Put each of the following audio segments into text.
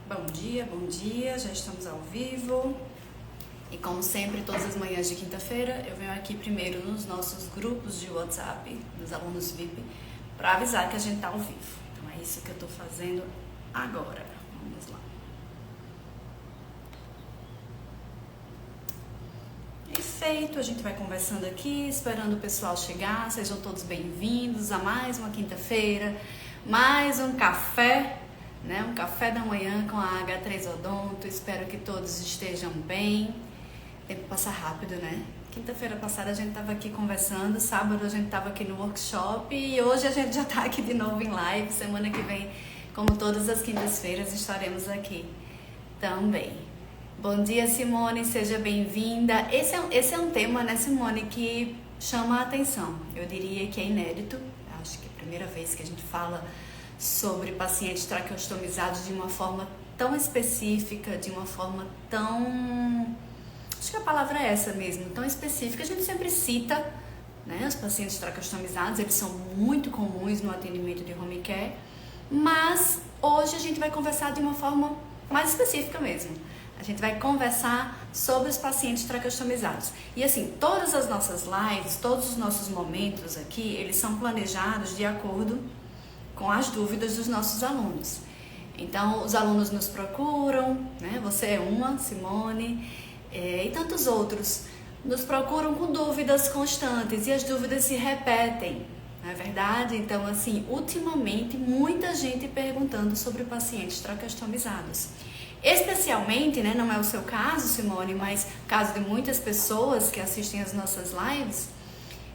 Bom dia, já estamos ao vivo. E como sempre, todas as manhãs de quinta-feira, eu venho aqui primeiro nos nossos grupos de WhatsApp, dos alunos VIP, para avisar que a gente está ao vivo. Então é isso que eu estou fazendo agora. Vamos lá. Perfeito, a gente vai conversando aqui, esperando o pessoal chegar. Sejam todos bem-vindos a mais uma quinta-feira, mais um café. Um café da manhã com a H3 Odonto. Espero que todos estejam bem. O tempo passa rápido, né? Quinta-feira passada a gente estava aqui conversando, sábado a gente estava aqui no workshop e hoje a gente já está aqui de novo em live. Semana que vem, como todas as quintas-feiras, estaremos aqui também. Bom dia, Simone, seja bem-vinda. Esse é um tema, né, Simone, que chama a atenção. Eu diria que é inédito. Acho que é a primeira vez que a gente fala sobre pacientes traqueostomizados de uma forma tão específica, de uma forma tão... Acho que a palavra é essa mesmo, tão específica. A gente sempre cita, né, os pacientes traqueostomizados, eles são muito comuns no atendimento de home care, mas hoje a gente vai conversar de uma forma mais específica mesmo. A gente vai conversar sobre os pacientes traqueostomizados. E assim, todas as nossas lives, todos os nossos momentos aqui, eles são planejados de acordo com as dúvidas dos nossos alunos. Então, os alunos nos procuram, né? Você é uma, Simone, e tantos outros, nos procuram com dúvidas constantes e as dúvidas se repetem, não é verdade? Então, assim, ultimamente, muita gente perguntando sobre pacientes traqueostomizados. Especialmente, né, não é o seu caso, Simone, mas o caso de muitas pessoas que assistem as nossas lives,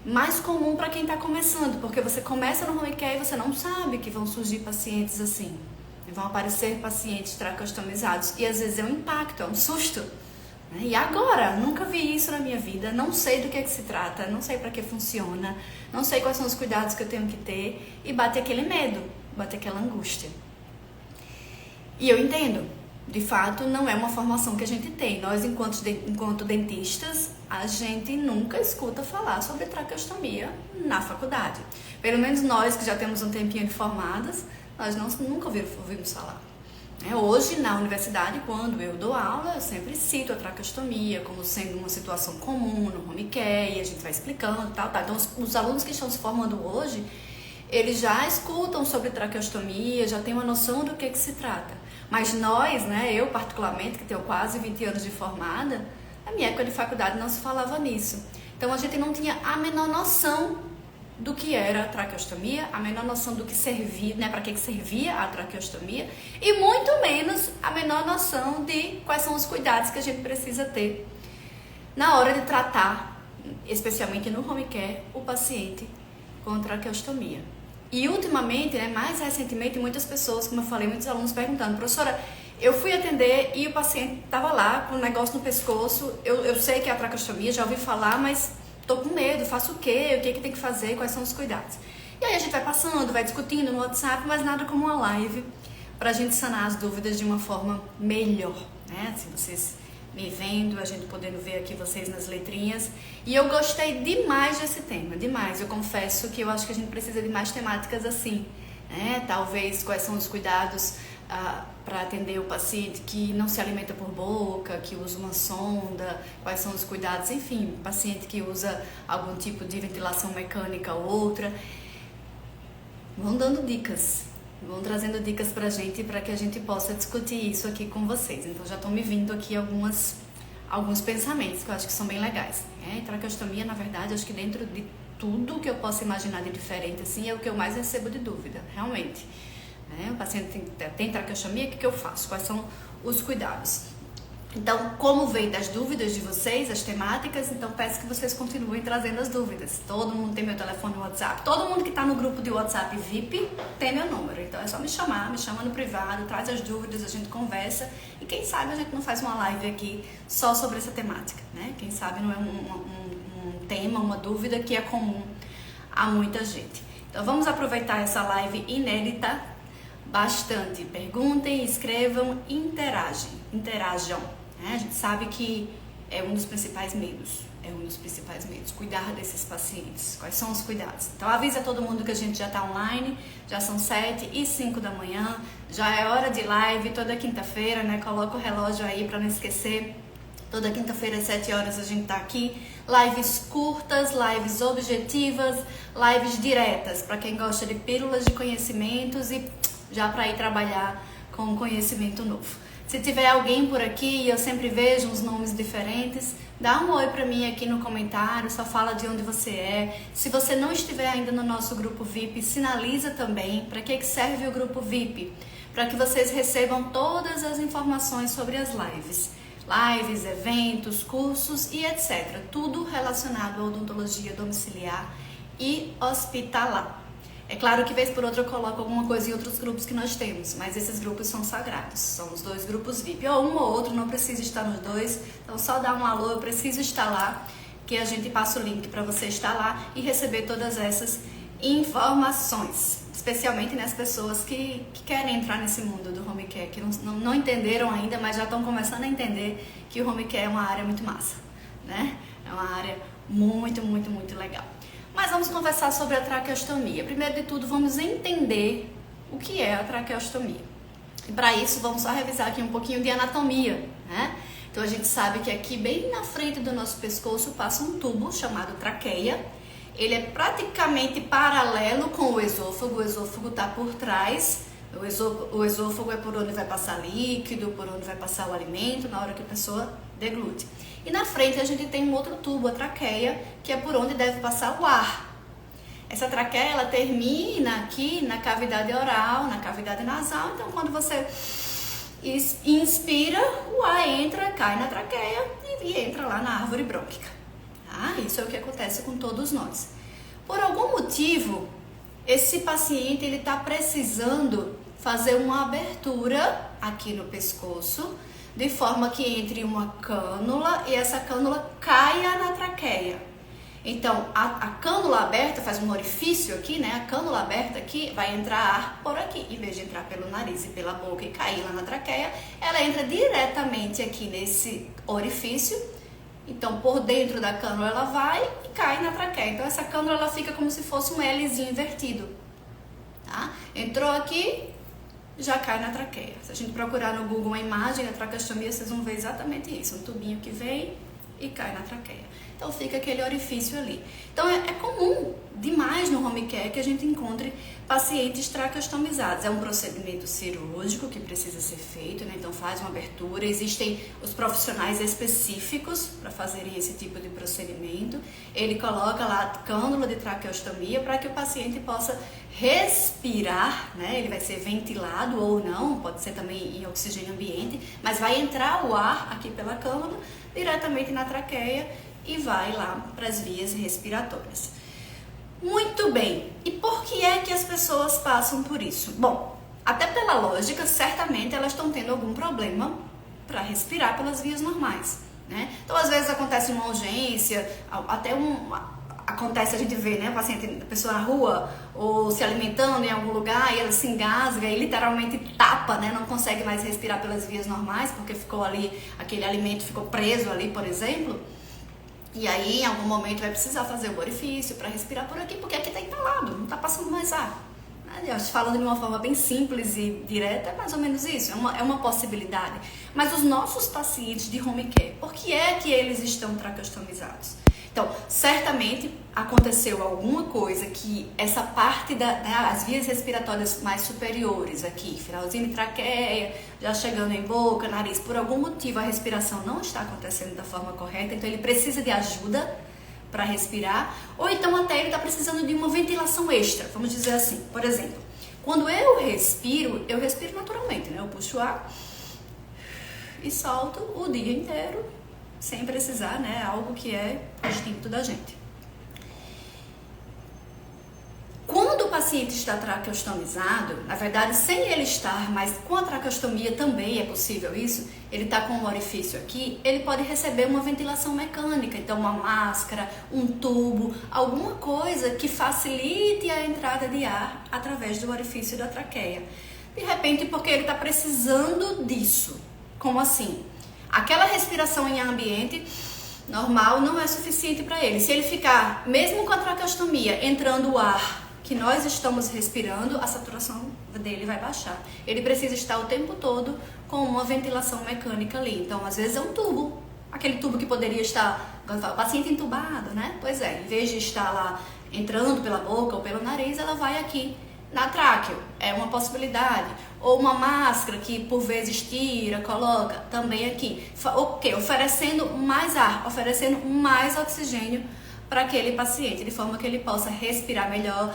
mais comum para quem está começando, porque você começa no home care e você não sabe que vão surgir pacientes assim, vão aparecer pacientes traqueostomizados e às vezes é um impacto, é um susto, né? E agora? Nunca vi isso na minha vida, não sei do que se trata, não sei para que funciona, não sei quais são os cuidados que eu tenho que ter e bate aquele medo, bate aquela angústia. E eu entendo, de fato não é uma formação que a gente tem, nós enquanto dentistas, a gente nunca escuta falar sobre traqueostomia na faculdade. Pelo menos nós que já temos um tempinho de formadas, nós nunca ouvimos falar. Hoje, na universidade, quando eu dou aula, eu sempre cito a traqueostomia como sendo uma situação comum no home care, e a gente vai explicando, tal. Então, os alunos que estão se formando hoje, eles já escutam sobre traqueostomia, já têm uma noção do que se trata. Mas nós, né, eu particularmente, que tenho quase 20 anos de formada, na minha época de faculdade não se falava nisso. Então a gente não tinha a menor noção do que era a traqueostomia, a menor noção do que servia, né, para que servia a traqueostomia, e muito menos a menor noção de quais são os cuidados que a gente precisa ter na hora de tratar, especialmente no home care, o paciente com traqueostomia. E ultimamente, né, mais recentemente, muitas pessoas, como eu falei, muitos alunos perguntando: professora, eu fui atender e o paciente estava lá com um negócio no pescoço, eu sei que é a traqueostomia, já ouvi falar, mas estou com medo, faço o quê? O que tem que fazer? Quais são os cuidados? E aí a gente vai passando, vai discutindo no WhatsApp, mas nada como uma live para a gente sanar as dúvidas de uma forma melhor, né? Se vocês me vendo, a gente podendo ver aqui vocês nas letrinhas. E eu gostei demais desse tema, demais. Eu confesso que eu acho que a gente precisa de mais temáticas assim, né? Talvez quais são os cuidados para atender o paciente que não se alimenta por boca, que usa uma sonda, quais são os cuidados, enfim, paciente que usa algum tipo de ventilação mecânica ou outra. Vão dando dicas, vão trazendo dicas pra gente, para que a gente possa discutir isso aqui com vocês. Então já estão me vindo aqui alguns pensamentos que eu acho que são bem legais. Traqueostomia, na verdade, acho que dentro de tudo que eu possa imaginar de diferente, assim, é o que eu mais recebo de dúvida, realmente. O paciente tem traqueostomia, o que eu faço? Quais são os cuidados? Então, como veio das dúvidas de vocês, as temáticas, então peço que vocês continuem trazendo as dúvidas. Todo mundo tem meu telefone no WhatsApp, todo mundo que está no grupo de WhatsApp VIP tem meu número. Então é só me chama no privado, traz as dúvidas, a gente conversa e quem sabe a gente não faz uma live aqui só sobre essa temática, né? Quem sabe não é um tema, uma dúvida que é comum a muita gente. Então vamos aproveitar essa live inédita bastante. Perguntem, escrevam, interajam. A gente sabe que é um dos principais medos. Cuidar desses pacientes. Quais são os cuidados? Então avisa todo mundo que a gente já está online, já são 7h05 da manhã, já é hora de live toda quinta-feira, né? Coloca o relógio aí para não esquecer. Toda quinta-feira às 7 horas a gente tá aqui. Lives curtas, lives objetivas, lives diretas, para quem gosta de pílulas de conhecimentos e já para ir trabalhar com conhecimento novo. Se tiver alguém por aqui, eu sempre vejo uns nomes diferentes, dá um oi pra mim aqui no comentário, só fala de onde você é. Se você não estiver ainda no nosso grupo VIP, sinaliza também. Para que serve o grupo VIP? Para que vocês recebam todas as informações sobre as lives. Lives, eventos, cursos e etc. Tudo relacionado à odontologia domiciliar e hospitalar. É claro que vez por outra eu coloco alguma coisa em outros grupos que nós temos, mas esses grupos são sagrados, são os 2 grupos VIP. Ou um ou outro, não precisa estar nos 2, então só dá um alô, eu preciso estar lá, que a gente passa o link para você estar lá e receber todas essas informações. Especialmente nas pessoas que querem entrar nesse mundo do home care, que não entenderam ainda, mas já estão começando a entender que o home care é uma área muito massa, né? É uma área muito, muito, muito legal. Mas vamos conversar sobre a traqueostomia. Primeiro de tudo, vamos entender o que é a traqueostomia. E para isso, vamos só revisar aqui um pouquinho de anatomia, né? Então, a gente sabe que aqui, bem na frente do nosso pescoço, passa um tubo chamado traqueia. Ele é praticamente paralelo com o esôfago está por trás. O esôfago é por onde vai passar líquido, por onde vai passar o alimento, na hora que a pessoa deglute. E na frente a gente tem um outro tubo, a traqueia, que é por onde deve passar o ar. Essa traqueia, ela termina aqui na cavidade oral, na cavidade nasal. Então, quando você inspira, o ar entra, cai na traqueia e entra lá na árvore brônquica. Tá? Isso é o que acontece com todos nós. Por algum motivo, esse paciente ele está precisando fazer uma abertura aqui no pescoço, de forma que entre uma cânula e essa cânula caia na traqueia. Então, a cânula aberta faz um orifício aqui, né? A cânula aberta aqui vai entrar ar por aqui. Em vez de entrar pelo nariz e pela boca e cair lá na traqueia, ela entra diretamente aqui nesse orifício. Então, por dentro da cânula ela vai e cai na traqueia. Então, essa cânula ela fica como se fosse um Lzinho invertido. Tá? Entrou aqui, já cai na traqueia. Se a gente procurar no Google uma imagem da traqueostomia, vocês vão ver exatamente isso. Um tubinho que vem e cai na traqueia. Então fica aquele orifício ali. Então é comum demais no home care que a gente encontre pacientes traqueostomizados. É um procedimento cirúrgico que precisa ser feito, né? Então faz uma abertura. Existem os profissionais específicos para fazerem esse tipo de procedimento. Ele coloca lá a cânula de traqueostomia para que o paciente possa respirar, né? Ele vai ser ventilado ou não, pode ser também em oxigênio ambiente, mas vai entrar o ar aqui pela cânula diretamente na traqueia e vai lá para as vias respiratórias. Muito bem, e por que é que as pessoas passam por isso? Bom, até pela lógica, certamente elas estão tendo algum problema para respirar pelas vias normais, né? Então, às vezes acontece uma urgência, até acontece, a gente vê, né, a pessoa na rua ou se alimentando em algum lugar e ela se engasga e literalmente tapa, né, não consegue mais respirar pelas vias normais porque ficou ali, aquele alimento ficou preso ali, por exemplo. E aí, em algum momento, vai precisar fazer o orifício para respirar por aqui, porque aqui está entalado, não está passando mais ar. Aliás, falando de uma forma bem simples e direta, é mais ou menos isso, é uma possibilidade. Mas os nossos pacientes de home care, por que é que eles estão traqueostomizados? Então, certamente aconteceu alguma coisa que essa parte das vias respiratórias mais superiores aqui, finalzinho de traqueia, já chegando em boca, nariz, por algum motivo a respiração não está acontecendo da forma correta, então ele precisa de ajuda para respirar, ou então até ele está precisando de uma ventilação extra, vamos dizer assim. Por exemplo, quando eu respiro naturalmente, né? Eu puxo o ar e solto o dia inteiro, sem precisar, né? Algo que é instinto da gente. Quando o paciente está traqueostomizado, na verdade, sem ele estar, mas com a traqueostomia também é possível isso, ele está com um orifício aqui, ele pode receber uma ventilação mecânica, então uma máscara, um tubo, alguma coisa que facilite a entrada de ar através do orifício da traqueia. De repente, porque ele está precisando disso. Como assim? Aquela respiração em ambiente normal não é suficiente para ele. Se ele ficar, mesmo com a traqueostomia, entrando o ar que nós estamos respirando, a saturação dele vai baixar. Ele precisa estar o tempo todo com uma ventilação mecânica ali. Então, às vezes é um tubo, aquele tubo que poderia estar, o paciente entubado, né? Pois é, em vez de estar lá entrando pela boca ou pelo nariz, ela vai aqui na tráqueo, é uma possibilidade. Ou uma máscara que por vezes tira, coloca também aqui. Ok, oferecendo mais ar, oferecendo mais oxigênio para aquele paciente, de forma que ele possa respirar melhor,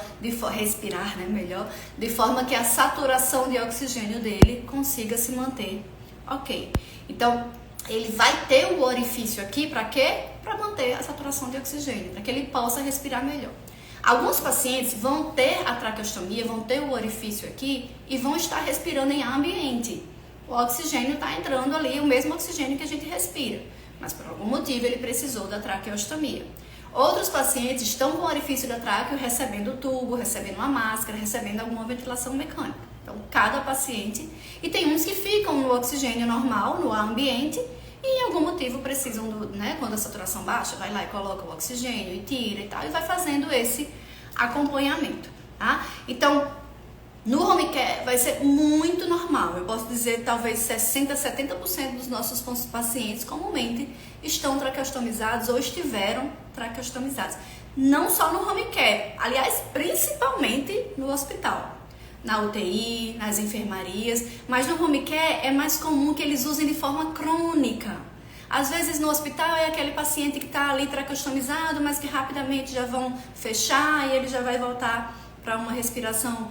melhor, de forma que a saturação de oxigênio dele consiga se manter. Ok, então ele vai ter o orifício aqui para quê? Para manter a saturação de oxigênio, para que ele possa respirar melhor. Alguns pacientes vão ter a traqueostomia, vão ter o orifício aqui e vão estar respirando em ar ambiente. O oxigênio está entrando ali, o mesmo oxigênio que a gente respira, mas por algum motivo ele precisou da traqueostomia. Outros pacientes estão com o orifício da tráqueo recebendo o tubo, recebendo uma máscara, recebendo alguma ventilação mecânica. Então, cada paciente... E tem uns que ficam no oxigênio normal, no ar ambiente, e em algum motivo precisam, quando a saturação baixa, vai lá e coloca o oxigênio e tira e tal, e vai fazendo esse acompanhamento, tá? Então, no home care vai ser muito normal. Eu posso dizer, talvez 60%, 70% dos nossos pacientes comumente estão traqueostomizados ou estiveram traqueostomizados. Não só no home care, aliás, principalmente no hospital. Na UTI, nas enfermarias, mas no home care é mais comum que eles usem de forma crônica. Às vezes no hospital é aquele paciente que está ali traqueostomizado, mas que rapidamente já vão fechar e ele já vai voltar para uma respiração,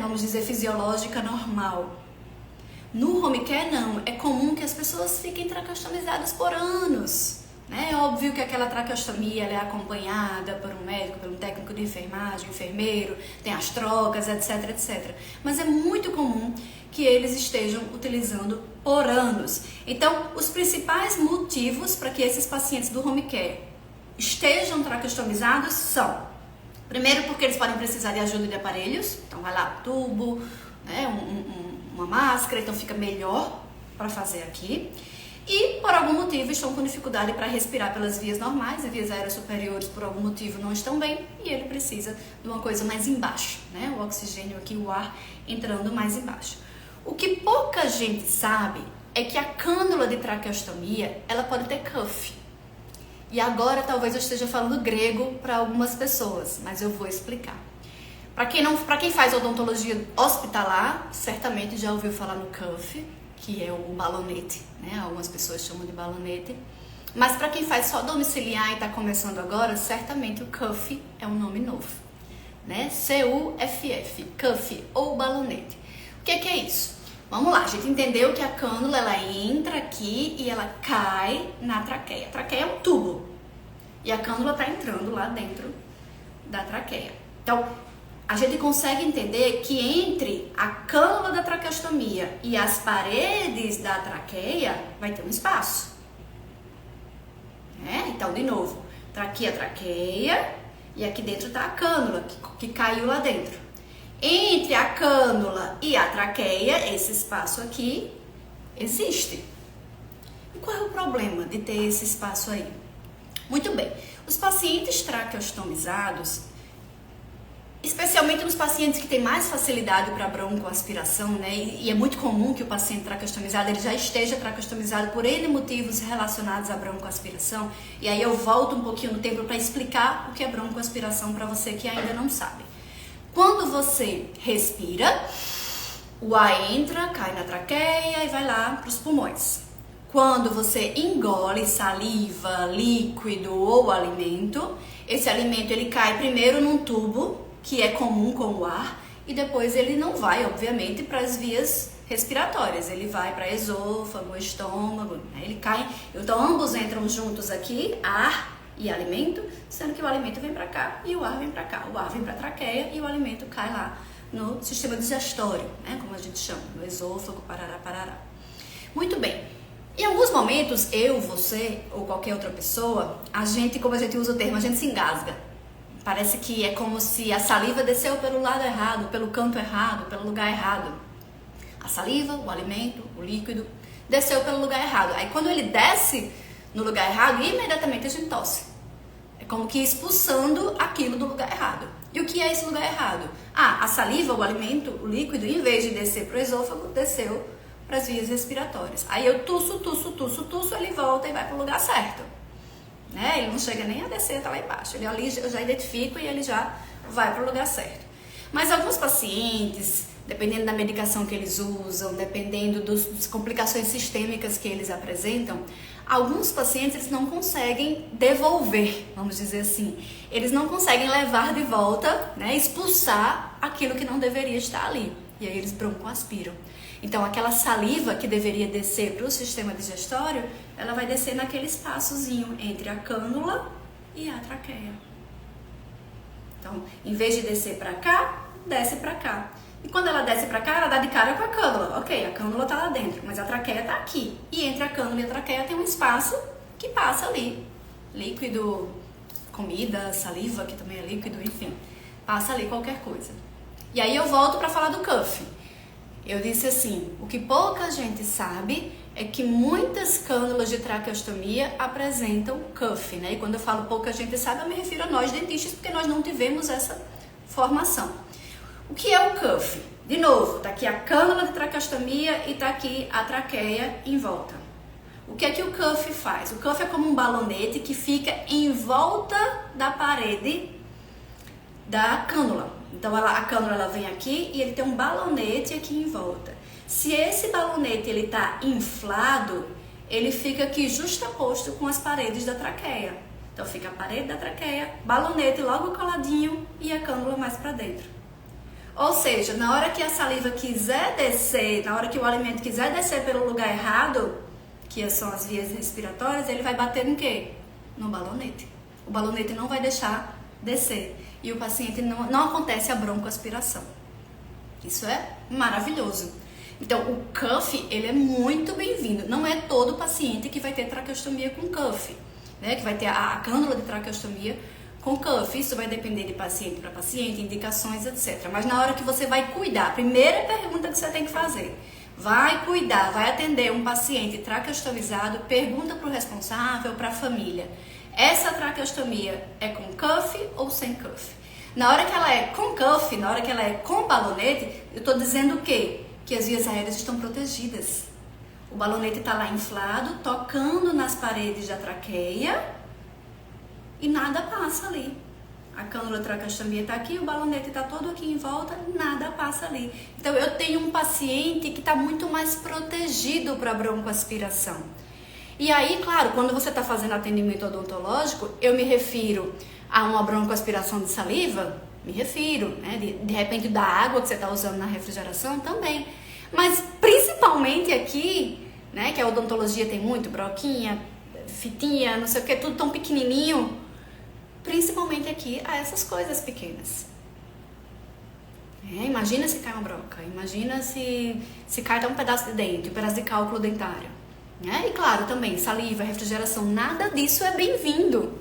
vamos dizer, fisiológica normal. No home care não, é comum que as pessoas fiquem traqueostomizadas por anos. É óbvio que aquela traqueostomia ela é acompanhada por um médico, por um técnico de enfermagem, enfermeiro, tem as trocas, etc, etc. Mas é muito comum que eles estejam utilizando por anos. Então, os principais motivos para que esses pacientes do home care estejam traqueostomizados são: primeiro, porque eles podem precisar de ajuda de aparelhos, então vai lá, tubo, uma máscara, então fica melhor para fazer aqui. E por algum motivo estão com dificuldade para respirar pelas vias normais, as vias aéreas superiores por algum motivo não estão bem e ele precisa de uma coisa mais embaixo, o oxigênio aqui, o ar entrando mais embaixo. O que pouca gente sabe é que a cânula de traqueostomia, ela pode ter cuff. E agora talvez eu esteja falando grego para algumas pessoas, mas eu vou explicar. Para quem faz odontologia hospitalar, certamente já ouviu falar no cuff, que é o balonete, algumas pessoas chamam de balonete. Mas para quem faz só domiciliar e está começando agora, certamente o cuff é um nome novo, C-U-F-F, cuff ou balonete. O que é isso? Vamos lá, a gente entendeu que a cânula ela entra aqui e ela cai na traqueia. A traqueia é um tubo e a cânula está entrando lá dentro da traqueia. Então, a gente consegue entender que entre a cânula da traqueostomia e as paredes da traqueia vai ter um espaço. Então, de novo, traqueia e aqui dentro está a cânula que caiu lá dentro. Entre a cânula e a traqueia, esse espaço aqui existe. E qual é o problema de ter esse espaço aí? Muito bem, os pacientes traqueostomizados, especialmente nos pacientes que têm mais facilidade para broncoaspiração, e é muito comum que o paciente traqueostomizado ele já esteja traqueostomizado por N motivos relacionados à broncoaspiração, e aí eu volto um pouquinho no tempo para explicar o que é broncoaspiração para você que ainda não sabe. Quando você respira, o ar entra, cai na traqueia e vai lá para os pulmões. Quando você engole saliva, líquido ou alimento, esse alimento ele cai primeiro num tubo, que é comum com o ar, e depois ele não vai, obviamente, para as vias respiratórias. Ele vai para esôfago, estômago, ele cai. Então, ambos entram juntos aqui, ar e alimento, sendo que o alimento vem para cá e o ar vem para cá. O ar vem para a traqueia e o alimento cai lá no sistema digestório, como a gente chama, no esôfago, parará, parará. Muito bem. Em alguns momentos, eu, você ou qualquer outra pessoa, como a gente usa o termo, a gente se engasga. Parece que é como se a saliva desceu pelo lado errado, pelo canto errado, pelo lugar errado. A saliva, o alimento, o líquido, desceu pelo lugar errado. Aí quando ele desce no lugar errado e imediatamente a gente tosse. É como que expulsando aquilo do lugar errado. E o que é esse lugar errado? A saliva, o alimento, o líquido, em vez de descer para o esôfago, desceu para as vias respiratórias. Aí eu tuço, ele volta e vai para o lugar certo. Né? Ele não chega nem a descer, tá lá embaixo. Ele ali eu já identifico e ele já vai para o lugar certo. Mas alguns pacientes, dependendo da medicação que eles usam, dependendo das complicações sistêmicas que eles apresentam, alguns pacientes eles não conseguem devolver, vamos dizer assim. Eles não conseguem levar de volta, né, expulsar aquilo que não deveria estar ali. E aí eles broncoaspiram. Então aquela saliva que deveria descer para o sistema digestório, ela vai descer naquele espaçozinho entre a cânula e a traqueia. Então, em vez de descer para cá, desce para cá. E quando ela desce para cá, ela dá de cara com a cânula. Ok, a cânula tá lá dentro, mas a traqueia tá aqui. E entre a cânula e a traqueia tem um espaço que passa ali. Líquido, comida, saliva, que também é líquido, enfim. Passa ali qualquer coisa. E aí eu volto para falar do cuff. Eu disse assim, o que pouca gente sabe é que muitas cânulas de traqueostomia apresentam cuff, né? E quando eu falo pouca gente sabe, eu me refiro a nós dentistas, porque nós não tivemos essa formação. O que é o cuff? De novo, tá aqui a cânula de traqueostomia e tá aqui a traqueia em volta. O que é que o cuff faz? O cuff é como um balonete que fica em volta da parede da cânula. Então a cânula ela vem aqui e ele tem um balonete aqui em volta. Se esse balonete ele tá inflado, ele fica aqui justaposto com as paredes da traqueia. Então fica a parede da traqueia, balonete logo coladinho e a cânula mais para dentro. Ou seja, na hora que a saliva quiser descer, na hora que o alimento quiser descer pelo lugar errado, que são as vias respiratórias, ele vai bater no quê? No balonete. O balonete não vai deixar descer. E o paciente não acontece a broncoaspiração. Isso é maravilhoso. Então, o cuff, ele é muito bem-vindo. Não é todo paciente que vai ter traqueostomia com cuff, né? Que vai ter a cânula de traqueostomia com cuff. Isso vai depender de paciente para paciente, indicações, etc. Mas na hora que você vai cuidar, a primeira pergunta que você tem que fazer, vai cuidar, vai atender um paciente traqueostomizado, pergunta para o responsável, para a família. Essa traqueostomia é com cuff ou sem cuff? Na hora que ela é com cuff, na hora que ela é com balonete, eu estou dizendo o quê? Que as vias aéreas estão protegidas. O balonete está lá inflado, tocando nas paredes da traqueia e nada passa ali. A cânula traqueostomia está aqui, o balonete está todo aqui em volta, nada passa ali. Então eu tenho um paciente que está muito mais protegido para a broncoaspiração. E aí, claro, quando você está fazendo atendimento odontológico, eu me refiro a uma broncoaspiração de saliva, me refiro, né? De repente da água que você está usando na refrigeração também. Mas principalmente aqui, né, que a odontologia tem muito, broquinha, fitinha, não sei o que, tudo tão pequenininho, principalmente aqui a essas coisas pequenas. Imagina se cai uma broca, imagina se cai até um pedaço de dente, um pedaço de cálculo dentário. E claro, também, saliva, refrigeração, nada disso é bem-vindo.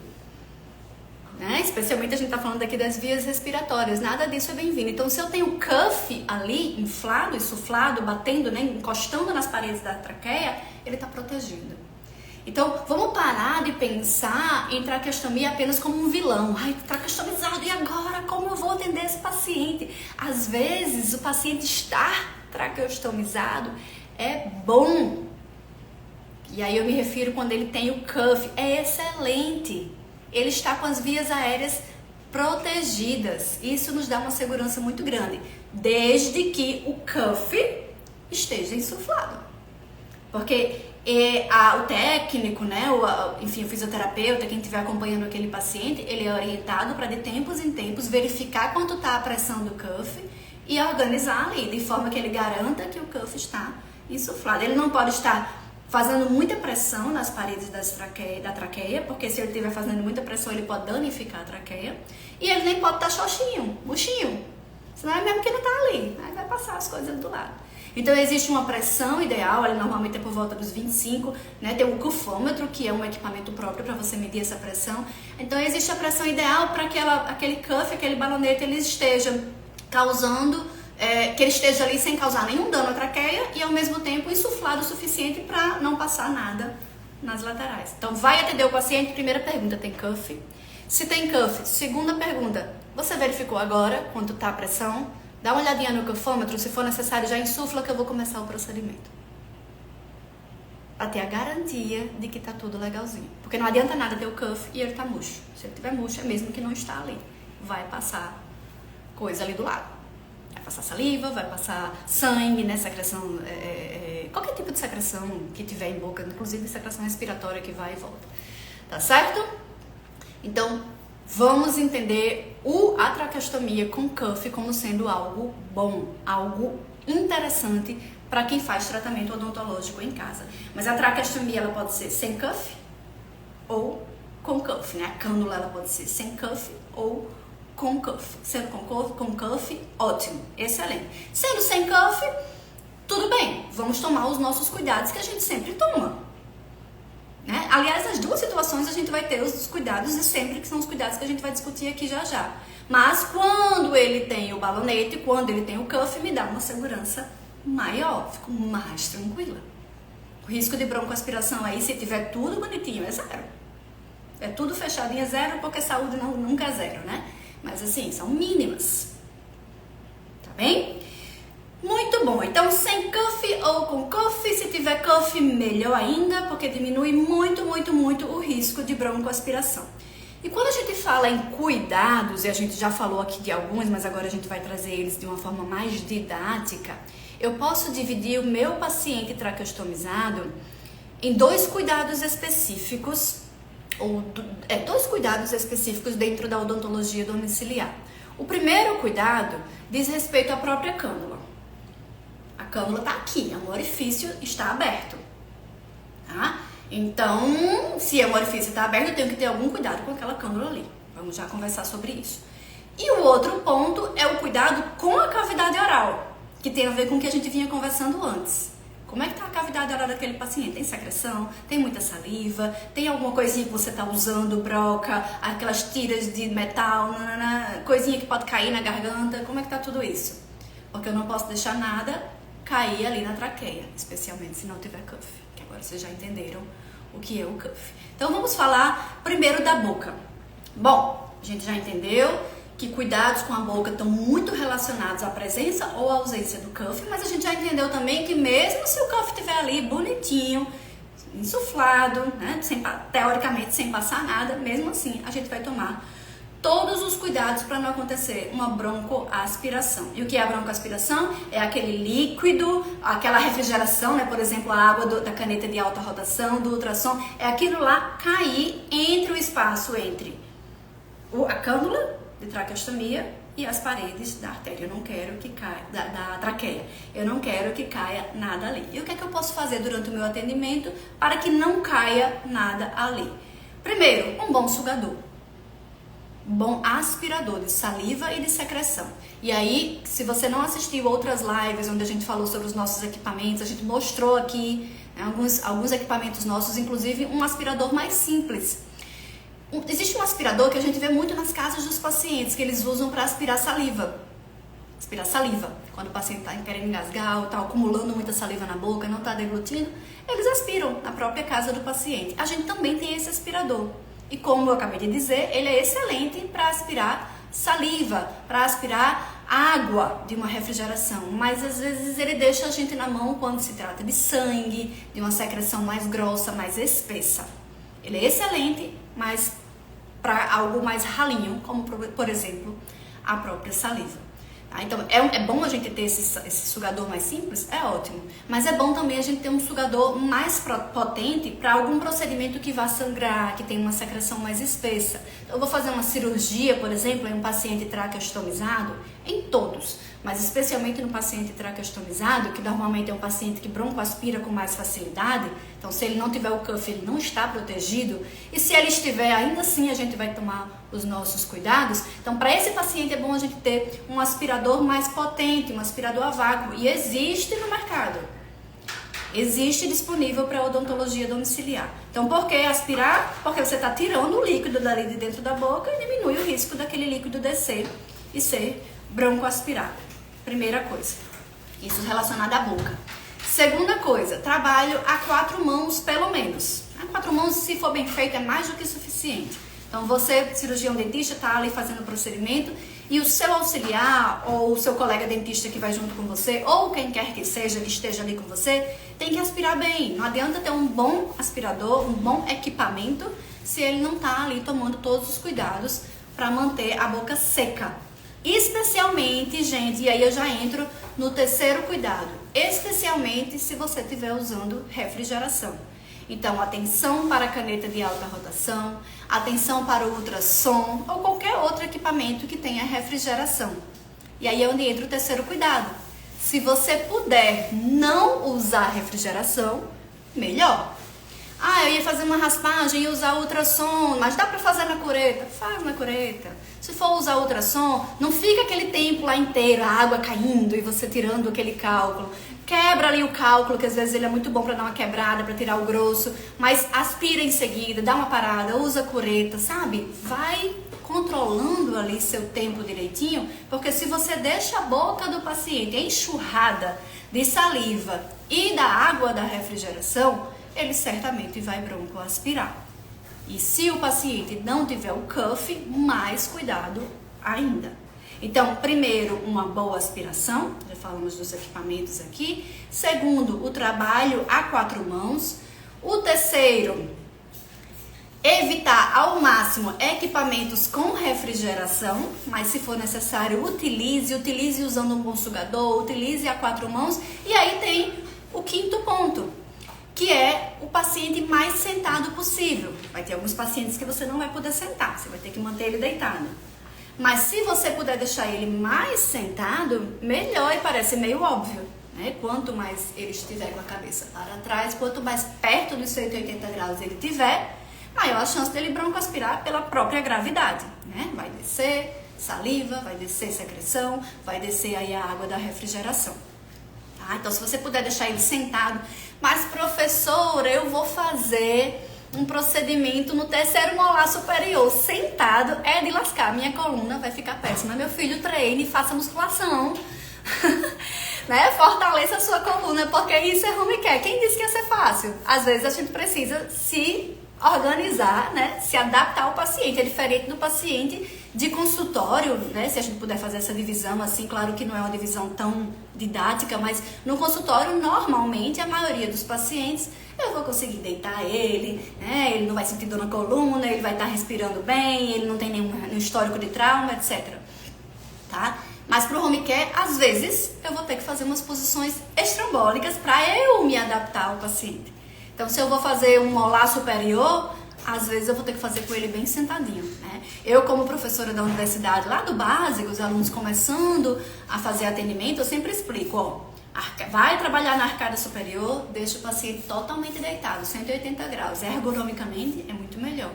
Especialmente a gente está falando aqui das vias respiratórias, nada disso é bem-vindo. Então, se eu tenho cuff ali, inflado, insuflado, batendo, né, encostando nas paredes da traqueia, ele está protegendo. Então, vamos parar de pensar em traqueostomia apenas como um vilão. Ai, traqueostomizado, e agora? Como eu vou atender esse paciente? Às vezes, o paciente estar traqueostomizado é bom. E aí eu me refiro quando ele tem o cuff, é excelente. Ele está com as vias aéreas protegidas. Isso nos dá uma segurança muito grande, desde que o cuff esteja insuflado. Porque o técnico, né, enfim, o fisioterapeuta, quem estiver acompanhando aquele paciente, ele é orientado para de tempos em tempos verificar quanto está a pressão do cuff e organizar ali, de forma que ele garanta que o cuff está insuflado. Ele não pode estar fazendo muita pressão nas paredes da traqueia, porque se ele estiver fazendo muita pressão, ele pode danificar a traqueia. E ele nem pode estar xoxinho, murchinho. Senão é mesmo que não está ali, aí vai passar as coisas do lado. Então existe uma pressão ideal, ele normalmente é por volta dos 25, né? Tem um cuffômetro, que é um equipamento próprio para você medir essa pressão. Então existe a pressão ideal para que aquele cuff, aquele balonete, ele esteja causando... que ele esteja ali sem causar nenhum dano à traqueia e ao mesmo tempo insuflado o suficiente para não passar nada nas laterais. Então, vai atender o paciente, primeira pergunta, tem cuff? Se tem cuff, segunda pergunta, você verificou agora quanto está a pressão? Dá uma olhadinha no cuffômetro, se for necessário, já insufla que eu vou começar o procedimento. Para ter a garantia de que está tudo legalzinho. Porque não adianta nada ter o cuff e ele tá murcho. Se ele tiver murcho, é mesmo que não está ali. Vai passar coisa ali do lado. Vai passar saliva, vai passar sangue, né? Secreção, qualquer tipo de secreção que tiver em boca, inclusive secreção respiratória que vai e volta. Tá certo? Então, vamos entender a traqueostomia com cuff como sendo algo bom, algo interessante para quem faz tratamento odontológico em casa. Mas a traqueostomia ela pode ser sem cuff ou com cuff, né? A cânula ela pode ser sem cuff ou com cuff. Sendo com cuff, ótimo, excelente. Sendo sem cuff, tudo bem, vamos tomar os nossos cuidados que a gente sempre toma. Né? Aliás, nas duas situações a gente vai ter os cuidados de sempre, que são os cuidados que a gente vai discutir aqui já já. Mas quando ele tem o balonete, quando ele tem o cuff, me dá uma segurança maior, fico mais tranquila. O risco de broncoaspiração aí, se tiver tudo bonitinho, é zero. É tudo fechadinho, é zero, porque saúde nunca é zero, né? Mas assim, são mínimas. Tá bem? Muito bom. Então, sem cuff ou com cuff, se tiver cuff, melhor ainda, porque diminui muito, muito, muito o risco de broncoaspiração. E quando a gente fala em cuidados, e a gente já falou aqui de alguns, mas agora a gente vai trazer eles de uma forma mais didática, eu posso dividir o meu paciente traqueostomizado em dois cuidados específicos, dois cuidados específicos dentro da odontologia domiciliar. O primeiro cuidado diz respeito à própria cânula. A cânula está aqui, o orifício está aberto, tá? Então, se o orifício está aberto, eu tenho que ter algum cuidado com aquela cânula ali. Vamos já conversar sobre isso. E o outro ponto é o cuidado com a cavidade oral, que tem a ver com o que a gente vinha conversando antes. Como é que está a cavidade oral daquele paciente? Tem secreção? Tem muita saliva? Tem alguma coisinha que você está usando, broca, aquelas tiras de metal, coisinha que pode cair na garganta? Como é que está tudo isso? Porque eu não posso deixar nada cair ali na traqueia, especialmente se não tiver cuff, que agora vocês já entenderam o que é o cuff. Então vamos falar primeiro da boca. Bom, a gente já entendeu que cuidados com a boca estão muito relacionados à presença ou à ausência do cuff, mas a gente já entendeu também que mesmo se o cuff estiver ali bonitinho, insuflado, né, teoricamente sem passar nada, mesmo assim a gente vai tomar todos os cuidados para não acontecer uma broncoaspiração. E o que é a broncoaspiração? É aquele líquido, aquela refrigeração, né? Por exemplo, a água da caneta de alta rotação, do ultrassom, é aquilo lá cair entre o espaço entre a cânula de traqueostomia e as paredes da artéria. Eu não quero que caia, da traqueia. Eu não quero que caia nada ali. E o que é que eu posso fazer durante o meu atendimento para que não caia nada ali? Primeiro, um bom sugador. Bom aspirador de saliva e de secreção. E aí, se você não assistiu outras lives onde a gente falou sobre os nossos equipamentos, a gente mostrou aqui, né, alguns equipamentos nossos, inclusive um aspirador mais simples. Existe um aspirador que a gente vê muito nas casas dos pacientes, que eles usam para aspirar saliva. Aspirar saliva. Quando o paciente está querendo engasgar, está acumulando muita saliva na boca, não está deglutindo, eles aspiram na própria casa do paciente. A gente também tem esse aspirador. E como eu acabei de dizer, ele é excelente para aspirar saliva, para aspirar água de uma refrigeração. Mas às vezes ele deixa a gente na mão quando se trata de sangue, de uma secreção mais grossa, mais espessa. Ele é excelente, mas para algo mais ralinho, como por exemplo a própria saliva. Tá? Então é bom a gente ter esse sugador mais simples, é ótimo, mas é bom também a gente ter um sugador mais potente para algum procedimento que vá sangrar, que tem uma secreção mais espessa. Então, eu vou fazer uma cirurgia, por exemplo, em um paciente traqueostomizado, em todos, mas especialmente no paciente traqueostomizado, que normalmente é um paciente que broncoaspira com mais facilidade. Então, se ele não tiver o cuff, ele não está protegido, e se ele estiver, ainda assim a gente vai tomar os nossos cuidados. Então, para esse paciente é bom a gente ter um aspirador mais potente, um aspirador a vácuo, e existe no mercado. Existe disponível para odontologia domiciliar. Então, por que aspirar? Porque você está tirando o líquido dali de dentro da boca e diminui o risco daquele líquido descer e ser broncoaspirado. Primeira coisa, isso relacionado à boca. Segunda coisa, trabalho a 4 mãos pelo menos. A 4 mãos, se for bem feito, é mais do que suficiente. Então você, cirurgião dentista, está ali fazendo o procedimento e o seu auxiliar ou o seu colega dentista que vai junto com você, ou quem quer que seja que esteja ali com você, tem que aspirar bem. Não adianta ter um bom aspirador, um bom equipamento, se ele não está ali tomando todos os cuidados para manter a boca seca. Especialmente, gente, e aí eu já entro no terceiro cuidado, especialmente se você estiver usando refrigeração. Então, atenção para a caneta de alta rotação, atenção para o ultrassom ou qualquer outro equipamento que tenha refrigeração. E aí é onde entra o terceiro cuidado. Se você puder não usar refrigeração, melhor. Ah, eu ia fazer uma raspagem e usar ultrassom, mas dá pra fazer na cureta? Faz na cureta. Se for usar ultrassom, não fica aquele tempo lá inteiro, a água caindo e você tirando aquele cálculo. Quebra ali o cálculo, que às vezes ele é muito bom para dar uma quebrada, para tirar o grosso, mas aspira em seguida, dá uma parada, usa a cureta, sabe? Vai controlando ali seu tempo direitinho, porque se você deixa a boca do paciente enxurrada de saliva e da água da refrigeração, ele certamente vai broncoaspirar. E se o paciente não tiver o cuff, mais cuidado ainda. Então, primeiro, uma boa aspiração, já falamos dos equipamentos aqui. Segundo, o trabalho a 4 mãos. O terceiro, evitar ao máximo equipamentos com refrigeração, mas se for necessário, utilize usando um bom sugador, utilize a 4 mãos. E aí tem o quinto ponto, que é o paciente mais sentado possível. Vai ter alguns pacientes que você não vai poder sentar, você vai ter que manter ele deitado. Mas se você puder deixar ele mais sentado, melhor, e parece meio óbvio, né? Quanto mais ele estiver com a cabeça para trás, quanto mais perto dos 180 graus ele tiver, maior a chance dele broncoaspirar pela própria gravidade, né? Vai descer saliva, vai descer secreção, vai descer aí a água da refrigeração. Tá? Então, se você puder deixar ele sentado, mas professora, eu vou fazer um procedimento no terceiro molar superior, sentado, é de lascar, minha coluna vai ficar péssima. Meu filho, treine, faça musculação, né? Fortaleça a sua coluna, porque isso é home care. Quem disse que ia ser fácil? Às vezes a gente precisa se organizar, né? Se adaptar ao paciente, é diferente do paciente de consultório, né? Se a gente puder fazer essa divisão assim, claro que não é uma divisão tão didática, mas no consultório, normalmente, a maioria dos pacientes, eu vou conseguir deitar ele, né? Ele não vai sentir dor na coluna, ele vai estar respirando bem, ele não tem nenhum histórico de trauma, etc. Tá? Mas pro home care, às vezes, eu vou ter que fazer umas posições estrambólicas para eu me adaptar ao paciente. Então, se eu vou fazer um molar superior, às vezes eu vou ter que fazer com ele bem sentadinho, né? Eu, como professora da universidade, lá do básico, os alunos começando a fazer atendimento, eu sempre explico, ó, vai trabalhar na arcada superior, deixa o paciente totalmente deitado, 180 graus, ergonomicamente é muito melhor.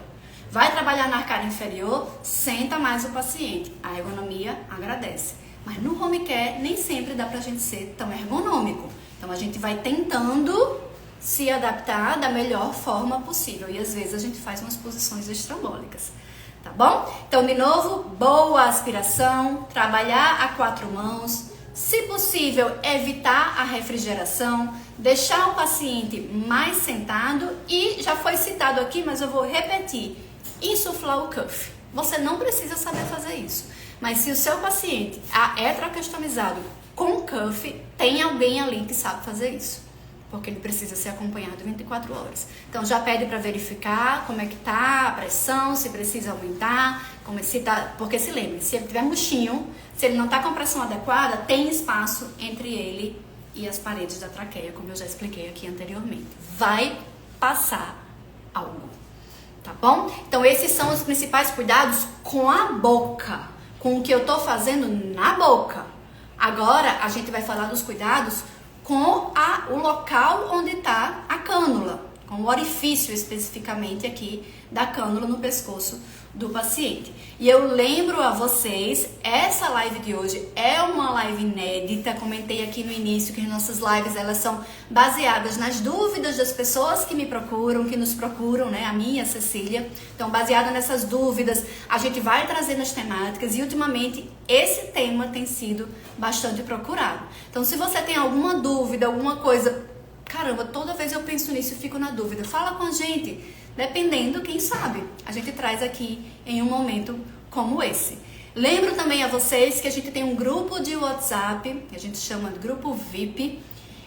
Vai trabalhar na arcada inferior, senta mais o paciente, a ergonomia agradece. Mas no home care, nem sempre dá pra gente ser tão ergonômico. Então, a gente vai tentando se adaptar da melhor forma possível. E às vezes a gente faz umas posições estrambólicas, tá bom? Então, de novo, boa aspiração, trabalhar a 4 mãos, se possível, evitar a refrigeração, deixar o paciente mais sentado e, já foi citado aqui, mas eu vou repetir, insuflar o cuff. Você não precisa saber fazer isso, mas se o seu paciente é traqueostomizado com cuff, tem alguém ali que sabe fazer isso, porque ele precisa ser acompanhado 24 horas. Então, já pede para verificar como é que tá a pressão, se precisa aumentar, porque se lembre, se ele tiver murchinho, se ele não tá com a pressão adequada, tem espaço entre ele e as paredes da traqueia, como eu já expliquei aqui anteriormente. Vai passar algo, tá bom? Então, esses são os principais cuidados com a boca, com o que eu tô fazendo na boca. Agora, a gente vai falar dos cuidados com o local onde está a cânula, com o orifício especificamente aqui da cânula no pescoço do paciente. E eu lembro a vocês, essa live de hoje é uma live inédita, comentei aqui no início que as nossas lives elas são baseadas nas dúvidas das pessoas que me procuram, que nos procuram, né, a minha, a Cecília. Então, baseada nessas dúvidas, a gente vai trazendo as temáticas e ultimamente esse tema tem sido bastante procurado. Então, se você tem alguma dúvida, alguma coisa caramba, toda vez eu penso nisso e fico na dúvida. Fala com a gente, dependendo, quem sabe, a gente traz aqui em um momento como esse. Lembro também a vocês que a gente tem um grupo de WhatsApp, que a gente chama de grupo VIP,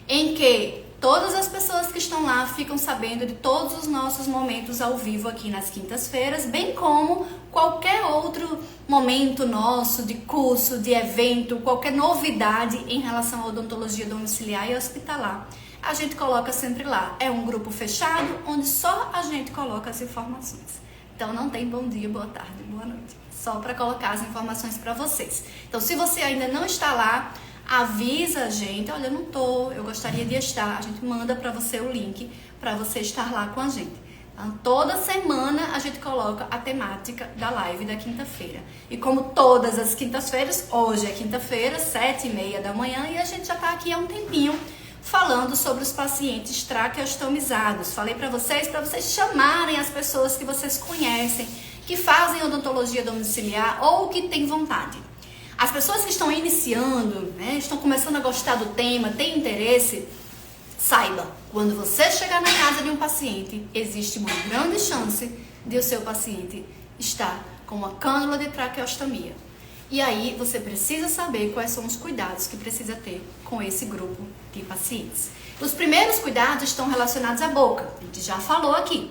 em que todas as pessoas que estão lá ficam sabendo de todos os nossos momentos ao vivo aqui nas quintas-feiras, bem como qualquer outro momento nosso de curso, de evento, qualquer novidade em relação à odontologia domiciliar e hospitalar. A gente coloca sempre lá. É um grupo fechado onde só a gente coloca as informações. Então não tem bom dia, boa tarde, boa noite. Só para colocar as informações para vocês. Então se você ainda não está lá, avisa a gente, olha, eu não tô, eu gostaria de estar. A gente manda para você o link para você estar lá com a gente. Então, toda semana a gente coloca a temática da live da quinta-feira. E como todas as quintas-feiras, hoje é quinta-feira, 7h30 da manhã, e a gente já está aqui há um tempinho falando sobre os pacientes traqueostomizados. Falei para vocês chamarem as pessoas que vocês conhecem, que fazem odontologia domiciliar ou que têm vontade. As pessoas que estão iniciando, né, estão começando a gostar do tema, têm interesse, saiba, quando você chegar na casa de um paciente, existe uma grande chance de o seu paciente estar com uma cânula de traqueostomia. E aí você precisa saber quais são os cuidados que precisa ter com esse grupo de pacientes. Os primeiros cuidados estão relacionados à boca, a gente já falou aqui.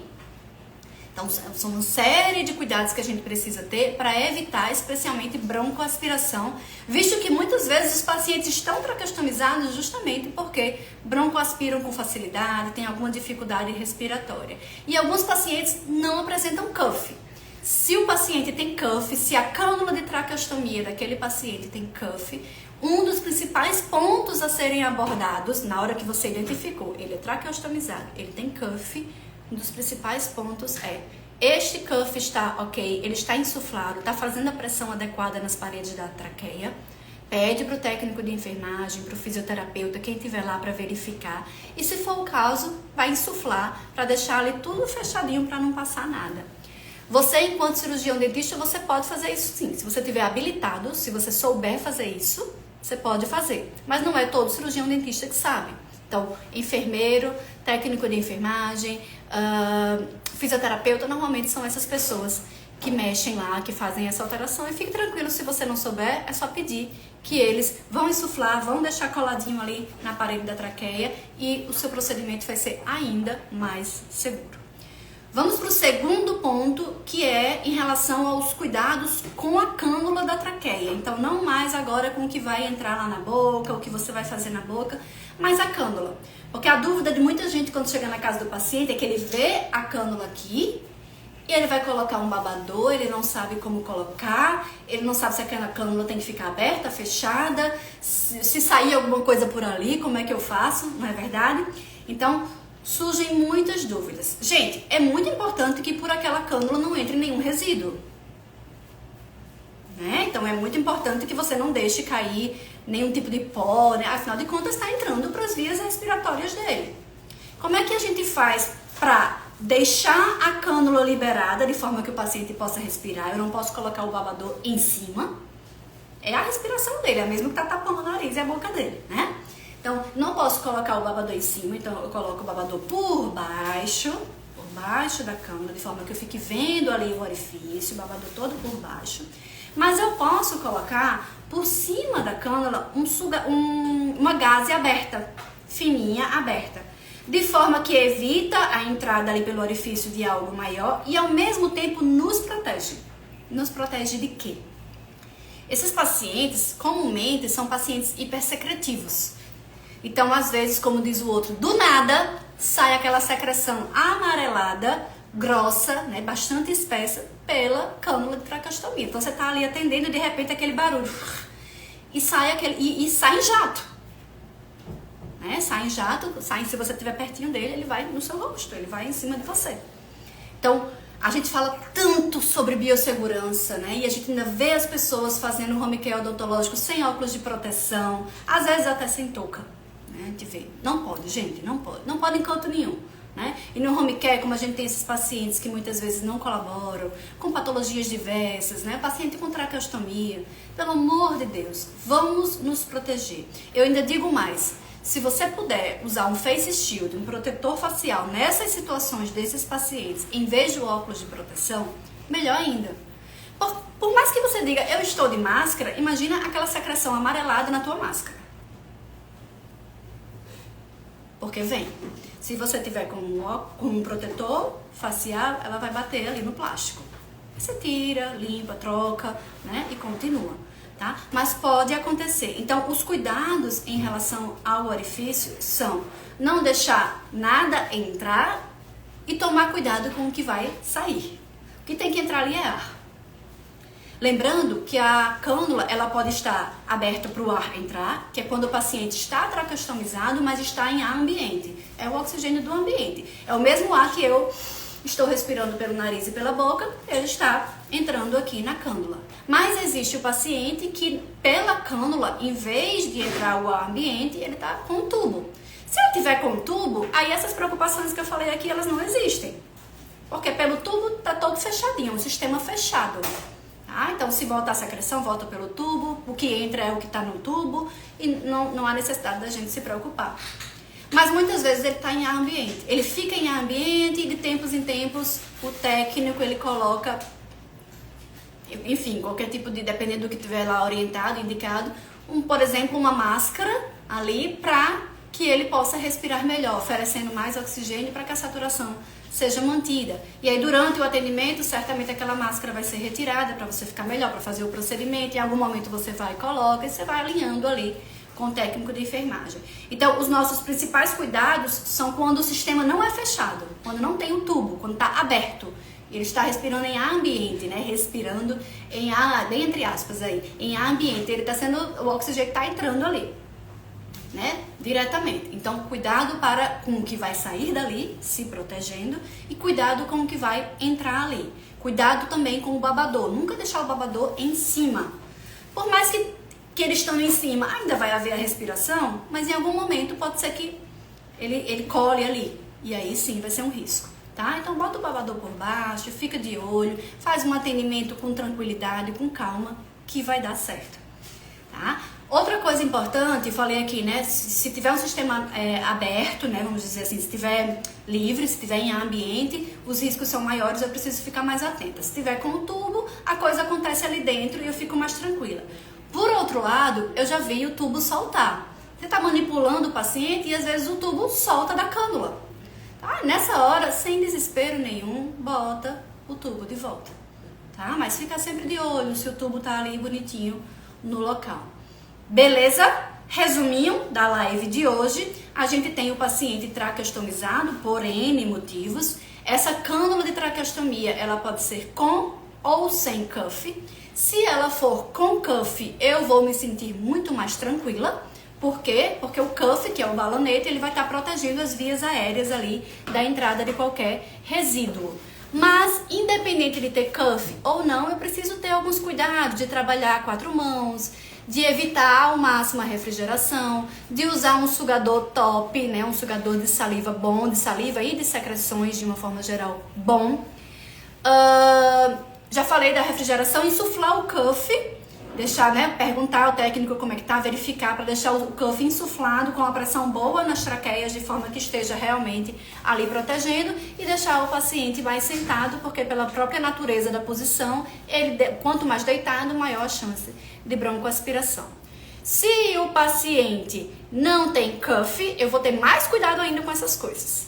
Então, são uma série de cuidados que a gente precisa ter para evitar, especialmente, broncoaspiração, visto que muitas vezes os pacientes estão traqueostomizados justamente porque broncoaspiram com facilidade, têm alguma dificuldade respiratória. E alguns pacientes não apresentam cuff. Se o paciente tem cuff, se a cânula de traqueostomia daquele paciente tem cuff, um dos principais pontos a serem abordados, na hora que você identificou, ele é traqueostomizado, ele tem cuff, um dos principais pontos é, este cuff está ok, ele está insuflado, está fazendo a pressão adequada nas paredes da traqueia. Pede para o técnico de enfermagem, para o fisioterapeuta, quem estiver lá para verificar. E se for o caso, vai insuflar para deixar ali tudo fechadinho para não passar nada. Você, enquanto cirurgião dentista, você pode fazer isso sim. Se você estiver habilitado, se você souber fazer isso, você pode fazer. Mas não é todo cirurgião dentista que sabe. Então, enfermeiro, técnico de enfermagem, fisioterapeuta, normalmente são essas pessoas que mexem lá, que fazem essa alteração. E fique tranquilo, se você não souber, é só pedir que eles vão insuflar, vão deixar coladinho ali na parede da traqueia e o seu procedimento vai ser ainda mais seguro. Vamos para o segundo ponto, que é em relação aos cuidados com a cânula da traqueia. Então, não mais agora com o que vai entrar lá na boca, o que você vai fazer na boca, mas a cânula. Porque a dúvida de muita gente quando chega na casa do paciente é que ele vê a cânula aqui e ele vai colocar um babador, ele não sabe como colocar, ele não sabe se aquela cânula tem que ficar aberta, fechada, se sair alguma coisa por ali, como é que eu faço, não é verdade? Então, surgem muitas dúvidas. Gente, é muito importante que por aquela cânula não entre nenhum resíduo. Né? Então, é muito importante que você não deixe cair nenhum tipo de pó, né? Afinal de contas, está entrando para as vias respiratórias dele. Como é que a gente faz para deixar a cânula liberada de forma que o paciente possa respirar? Eu não posso colocar o babador em cima. É a respiração dele, é a mesma que está tapando o nariz e a boca dele, né? Então, não posso colocar o babador em cima, então eu coloco o babador por baixo da cânula, de forma que eu fique vendo ali o orifício, o babador todo por baixo. Mas eu posso colocar por cima da cânula uma gaze aberta, fininha, aberta, de forma que evita a entrada ali pelo orifício de algo maior e ao mesmo tempo nos protege. Nos protege de quê? Esses pacientes, comumente, são pacientes hipersecretivos. Então, às vezes, como diz o outro, do nada sai aquela secreção amarelada, grossa, né, bastante espessa, pela cânula de traqueostomia. Então, você está ali atendendo e de repente aquele barulho e sai em jato. Né? Sai em jato, se você estiver pertinho dele, ele vai no seu rosto, ele vai em cima de você. Então, a gente fala tanto sobre biossegurança, né? E a gente ainda vê as pessoas fazendo home care odontológico sem óculos de proteção, às vezes até sem touca. Né? A gente vê, não pode, gente, não pode. Não pode em canto nenhum. Né? E no home care, como a gente tem esses pacientes que muitas vezes não colaboram, com patologias diversas, né? Paciente com traqueostomia, pelo amor de Deus, vamos nos proteger. Eu ainda digo mais, Se você puder usar um face shield, um protetor facial nessas situações desses pacientes, em vez de óculos de proteção, melhor ainda. Por mais que você diga, eu estou de máscara, imagina aquela secreção amarelada na tua máscara. Porque vem. Se você tiver com um protetor facial, ela vai bater ali no plástico. Você tira, limpa, troca, né? E continua, tá? Mas pode acontecer. Então, os cuidados em relação ao orifício são não deixar nada entrar e tomar cuidado com o que vai sair. O que tem que entrar ali é ar. Lembrando que a cânula, ela pode estar aberta para o ar entrar, que é quando o paciente está tracostomizado, mas está em ar ambiente. É o oxigênio do ambiente. É o mesmo ar que eu estou respirando pelo nariz e pela boca, ele está entrando aqui na cânula. Mas existe o paciente que, pela cânula, em vez de entrar o ar ambiente, ele está com um tubo. Se ele tiver com um tubo, aí essas preocupações que eu falei aqui, elas não existem. Porque pelo tubo está todo fechadinho, um sistema fechado. Ah, então, se volta a secreção, volta pelo tubo, o que entra é o que está no tubo e não há necessidade da gente se preocupar. Mas muitas vezes ele está em ar ambiente. Ele fica em ar ambiente e de tempos em tempos o técnico ele coloca, enfim, qualquer tipo de, dependendo do que tiver lá orientado, indicado, por exemplo, uma máscara ali para que ele possa respirar melhor, oferecendo mais oxigênio para que a saturação seja mantida. E aí durante o atendimento, certamente aquela máscara vai ser retirada para você ficar melhor, para fazer o procedimento. Em algum momento você vai e coloca e você vai alinhando ali com o técnico de enfermagem. Então, os nossos principais cuidados são quando o sistema não é fechado, quando não tem o tubo, quando está aberto. Ele está respirando em ar ambiente, né? Respirando em ar, bem entre aspas aí, em ar ambiente. Ele está sendo, o oxigênio está entrando ali, né? Diretamente. Então, cuidado com o que vai sair dali, se protegendo, e cuidado com o que vai entrar ali. Cuidado também com o babador. Nunca deixar o babador em cima. Por mais que eles estão em cima, ainda vai haver a respiração, mas em algum momento pode ser que ele colhe ali. E aí sim vai ser um risco, tá? Então bota o babador por baixo, fica de olho, faz um atendimento com tranquilidade, com calma, que vai dar certo, tá? Outra coisa importante, falei aqui, né? Se tiver um sistema aberto, né? Vamos dizer assim, se tiver livre, se tiver em ambiente, os riscos são maiores, eu preciso ficar mais atenta. Se tiver com o tubo, a coisa acontece ali dentro e eu fico mais tranquila. Por outro lado, eu já vi o tubo soltar. Você está manipulando o paciente e às vezes o tubo solta da cânula. Tá? Nessa hora, sem desespero nenhum, bota o tubo de volta. Tá? Mas fica sempre de olho se o tubo tá ali bonitinho no local. Beleza? Resuminho da live de hoje, a gente tem o paciente traqueostomizado por N motivos. Essa cânula de traqueostomia, ela pode ser com ou sem cuff. Se ela for com cuff, eu vou me sentir muito mais tranquila. Por quê? Porque o cuff, que é o balonete, ele vai estar protegendo as vias aéreas ali da entrada de qualquer resíduo. Mas, independente de ter cuff ou não, eu preciso ter alguns cuidados de trabalhar a 4 mãos, de evitar ao máximo a refrigeração, de usar um sugador top, né? Um sugador de saliva bom, de saliva e de secreções de uma forma geral bom. Já falei da refrigeração, insuflar o cuff, deixar, né, perguntar ao técnico como é que tá, verificar para deixar o cuff insuflado com a pressão boa nas traqueias, de forma que esteja realmente ali protegendo, e deixar o paciente mais sentado, porque pela própria natureza da posição, quanto mais deitado, maior a chance de broncoaspiração. Se o paciente não tem cuff, eu vou ter mais cuidado ainda com essas coisas.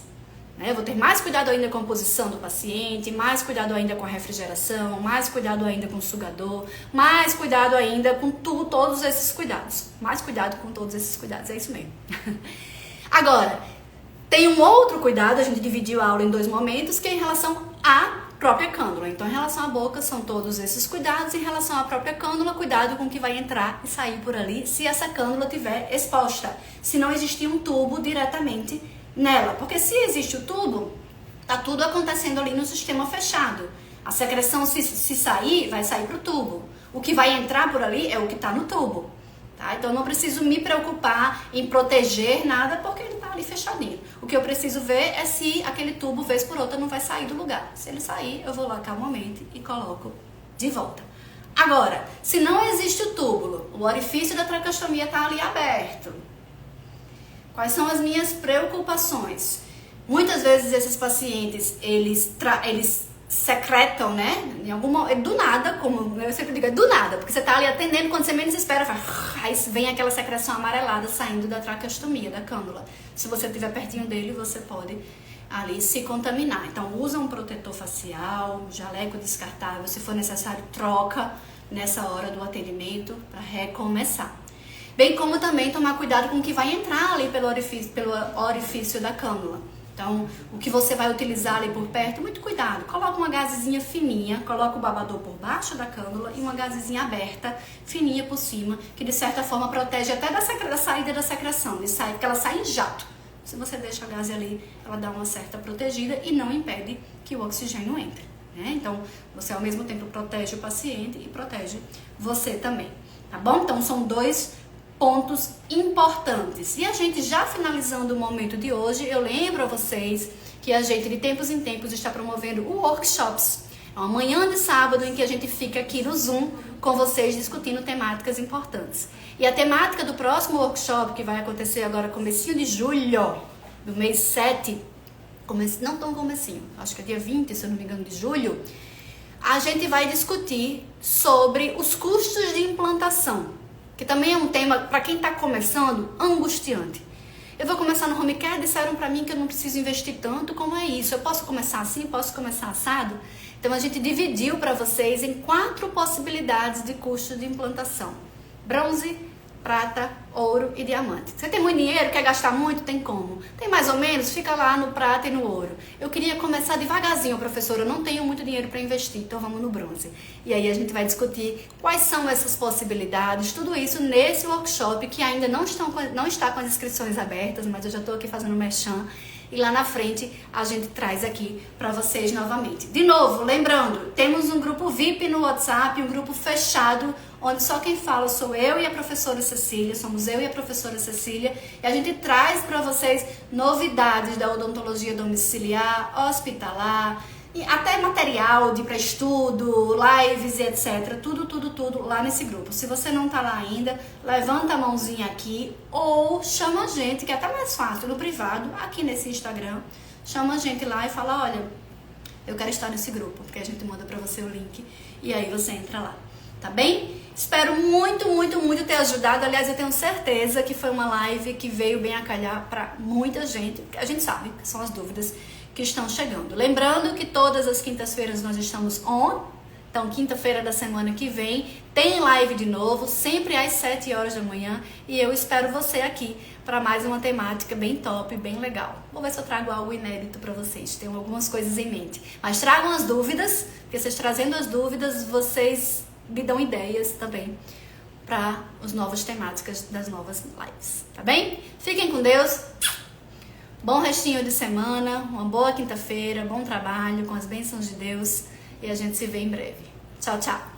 Eu vou ter mais cuidado ainda com a posição do paciente, mais cuidado ainda com a refrigeração, mais cuidado ainda com o sugador, mais cuidado ainda com todos esses cuidados. Mais cuidado com todos esses cuidados, é isso mesmo. Agora, tem um outro cuidado, a gente dividiu a aula em 2 momentos, que é em relação à própria cânula. Então, em relação à boca, são todos esses cuidados. Em relação à própria cânula, cuidado com o que vai entrar e sair por ali, se essa cânula estiver exposta. Se não existir um tubo diretamente nela, porque se existe o tubo, tá tudo acontecendo ali no sistema fechado. A secreção, se sair, vai sair pro tubo. O que vai entrar por ali é o que tá no tubo, tá? Então eu não preciso me preocupar em proteger nada, porque ele tá ali fechadinho. O que eu preciso ver é se aquele tubo, vez por outra, não vai sair do lugar. Se ele sair, eu vou lá calmamente e coloco de volta. Agora, se não existe o túbulo, o orifício da traqueostomia tá ali aberto, Quais são as minhas preocupações? Muitas vezes esses pacientes, eles secretam, né? Do nada, como eu sempre digo, é do nada, porque você tá ali atendendo, quando você menos espera, aí vem aquela secreção amarelada saindo da traqueostomia, da cânula. Se você estiver pertinho dele, você pode ali se contaminar. Então, usa um protetor facial, jaleco descartável, se for necessário, troca nessa hora do atendimento para recomeçar. Bem como também tomar cuidado com o que vai entrar ali pelo orifício da cânula. Então, o que você vai utilizar ali por perto, muito cuidado. Coloca uma gazezinha fininha, coloca o babador por baixo da cânula e uma gazezinha aberta, fininha por cima, que de certa forma protege até da saída da secreção, porque ela sai em jato. Se você deixa a gaze ali, ela dá uma certa protegida e não impede que o oxigênio entre, né? Então, você ao mesmo tempo protege o paciente e protege você também, tá bom? Então, são 2 pontos importantes. E a gente já finalizando o momento de hoje, eu lembro a vocês que a gente de tempos em tempos está promovendo workshops. É uma manhã de sábado em que a gente fica aqui no Zoom com vocês discutindo temáticas importantes. E a temática do próximo workshop, que vai acontecer agora comecinho de julho, do mês 7, não tão comecinho, acho que é dia 20, se eu não me engano, de julho, a gente vai discutir sobre os custos de implantação, que também é um tema, para quem está começando, angustiante. Eu vou começar no home care, disseram para mim que eu não preciso investir tanto, como é isso? Eu posso começar assim, posso começar assado? Então a gente dividiu para vocês em 4 possibilidades de custo de implantação: bronze, prata, ouro e diamante. Você tem muito dinheiro, quer gastar muito? Tem como. Tem mais ou menos? Fica lá no prata e no ouro. Eu queria começar devagarzinho, professora, eu não tenho muito dinheiro para investir, então vamos no bronze. E aí a gente vai discutir quais são essas possibilidades, tudo isso nesse workshop que ainda não está com as inscrições abertas, mas eu já estou aqui fazendo merchan. E lá na frente a gente traz aqui para vocês novamente. De novo, lembrando, temos um grupo VIP no WhatsApp, um grupo fechado, onde só quem fala sou eu e a professora Cecília, somos eu e a professora Cecília, e a gente traz para vocês novidades da odontologia domiciliar, hospitalar, e até material para estudo, lives e etc. Tudo lá nesse grupo. Se você não tá lá ainda, levanta a mãozinha aqui ou chama a gente, que é até mais fácil, no privado, aqui nesse Instagram. Chama a gente lá e fala, olha, eu quero estar nesse grupo, porque a gente manda para você o link e aí você entra lá. Tá bem? Espero muito ter ajudado. Aliás, eu tenho certeza que foi uma live que veio bem a calhar para muita gente. A gente sabe que são as dúvidas que estão chegando. Lembrando que todas as quintas-feiras nós estamos on. Então, quinta-feira da semana que vem tem live de novo, sempre às 7 horas da manhã. E eu espero você aqui para mais uma temática bem top, bem legal. Vou ver se eu trago algo inédito para vocês. Tenho algumas coisas em mente. Mas tragam as dúvidas, porque vocês trazendo as dúvidas, vocês me dão ideias também para as novas temáticas das novas lives. Tá bem? Fiquem com Deus. Bom restinho de semana, uma boa quinta-feira, bom trabalho com as bênçãos de Deus e a gente se vê em breve. Tchau, tchau!